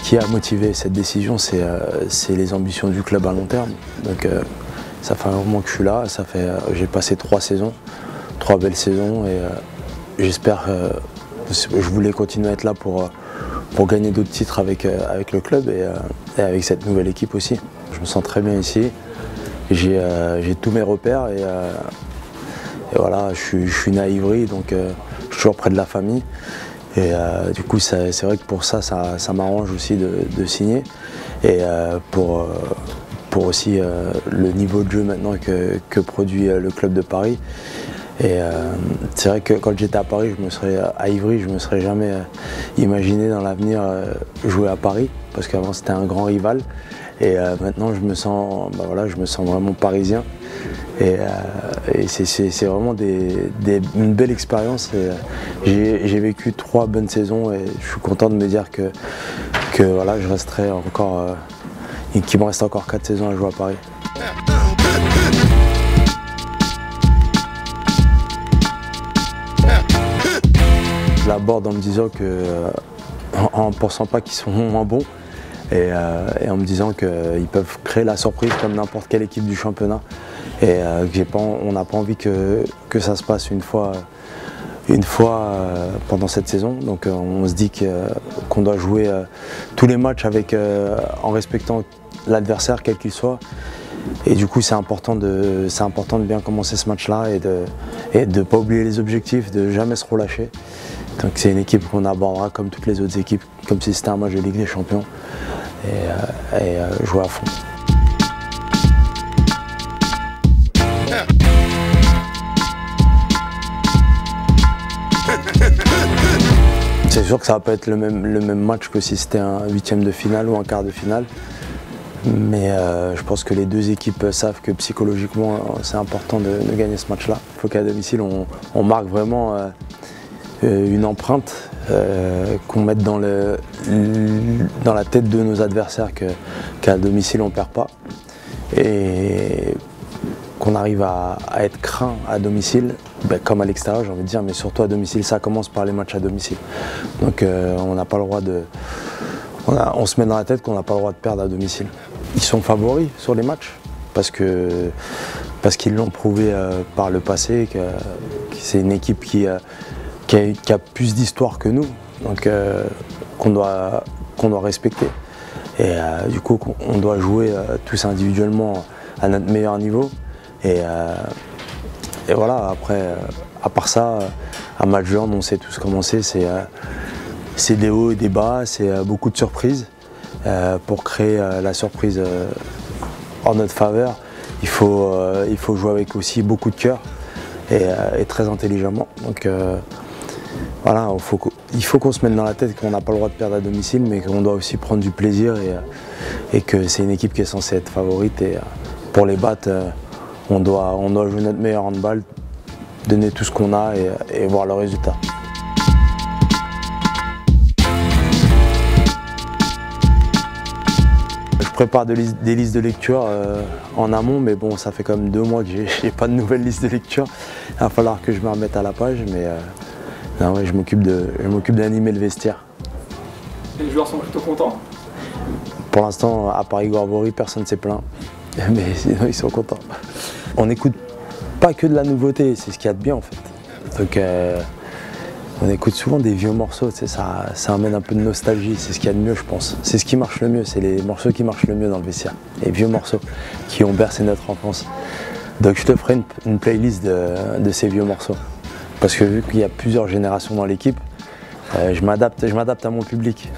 qui a motivé cette décision, c'est les ambitions du club à long terme. Donc ça fait un moment que je suis là, j'ai passé 3 saisons, 3 belles saisons et j'espère, je voulais continuer à être là pour gagner d'autres titres avec le club et avec cette nouvelle équipe aussi. Je me sens très bien ici, j'ai tous mes repères et voilà, je suis né à Ivry, donc je suis toujours près de la famille. Et du coup, c'est vrai que pour ça m'arrange aussi de signer. Et pour aussi le niveau de jeu maintenant que produit le club de Paris. Et c'est vrai que quand j'étais à Paris, à Ivry, je ne me serais jamais imaginé dans l'avenir jouer à Paris, parce qu'avant c'était un grand rival. Et maintenant, je me sens vraiment parisien. Et c'est vraiment une belle expérience. J'ai vécu 3 bonnes saisons et je suis content de me dire que voilà, je resterai encore, qu'il me reste encore 4 saisons à jouer à Paris. Je l'aborde en me disant en ne pensant pas qu'ils sont moins bons et en me disant qu'ils peuvent créer la surprise comme n'importe quelle équipe du championnat. Et on n'a pas envie que ça se passe une fois pendant cette saison. Donc on se dit qu'on doit jouer tous les matchs en respectant l'adversaire quel qu'il soit. Et du coup c'est important de bien commencer ce match-là et de ne pas oublier les objectifs, de jamais se relâcher. Donc c'est une équipe qu'on abordera comme toutes les autres équipes, comme si c'était un match de Ligue des Champions et jouer à fond. C'est sûr que ça va pas être le même match que si c'était un 8e de finale ou un quart de finale. Mais je pense que les deux équipes savent que psychologiquement c'est important de gagner ce match-là. Il faut qu'à domicile on marque vraiment une empreinte, qu'on mette dans la tête de nos adversaires qu'à domicile on ne perd pas. Et qu'on arrive à être craint à domicile, comme à l'extérieur j'ai envie de dire, mais surtout à domicile, ça commence par les matchs à domicile. Donc on n'a pas le droit on se met dans la tête qu'on n'a pas le droit de perdre à domicile. Ils sont favoris sur les matchs parce qu'ils l'ont prouvé par le passé, que c'est une équipe qui a plus d'histoire que nous, donc qu'on doit respecter. Et du coup on doit jouer tous individuellement à notre meilleur niveau. Et voilà, après, à part ça, un match de hand, on sait tous comment c'est des hauts et des bas, c'est beaucoup de surprises. Pour créer la surprise en notre faveur, il faut jouer avec aussi beaucoup de cœur et très intelligemment. Donc voilà, il faut qu'on se mette dans la tête qu'on n'a pas le droit de perdre à domicile, mais qu'on doit aussi prendre du plaisir et que c'est une équipe qui est censée être favorite. Et pour les battre, on doit jouer notre meilleur handball, donner tout ce qu'on a et voir le résultat. Je prépare des listes de lecture en amont, mais bon, ça fait quand même 2 mois que j'ai pas de nouvelles listes de lecture. Il va falloir que je me remette à la page, mais non, ouais, je m'occupe d'animer le vestiaire. Et les joueurs sont plutôt contents? Pour l'instant, à part Igor Bory, personne ne s'est plaint, mais sinon ils sont contents. On n'écoute pas que de la nouveauté, c'est ce qu'il y a de bien en fait. Donc on écoute souvent des vieux morceaux, tu sais, ça amène un peu de nostalgie, c'est ce qu'il y a de mieux je pense. C'est ce qui marche le mieux, c'est les morceaux qui marchent le mieux dans le vestiaire. Les vieux morceaux qui ont bercé notre enfance. Donc je te ferai une playlist de ces vieux morceaux. Parce que vu qu'il y a plusieurs générations dans l'équipe, je m'adapte à mon public.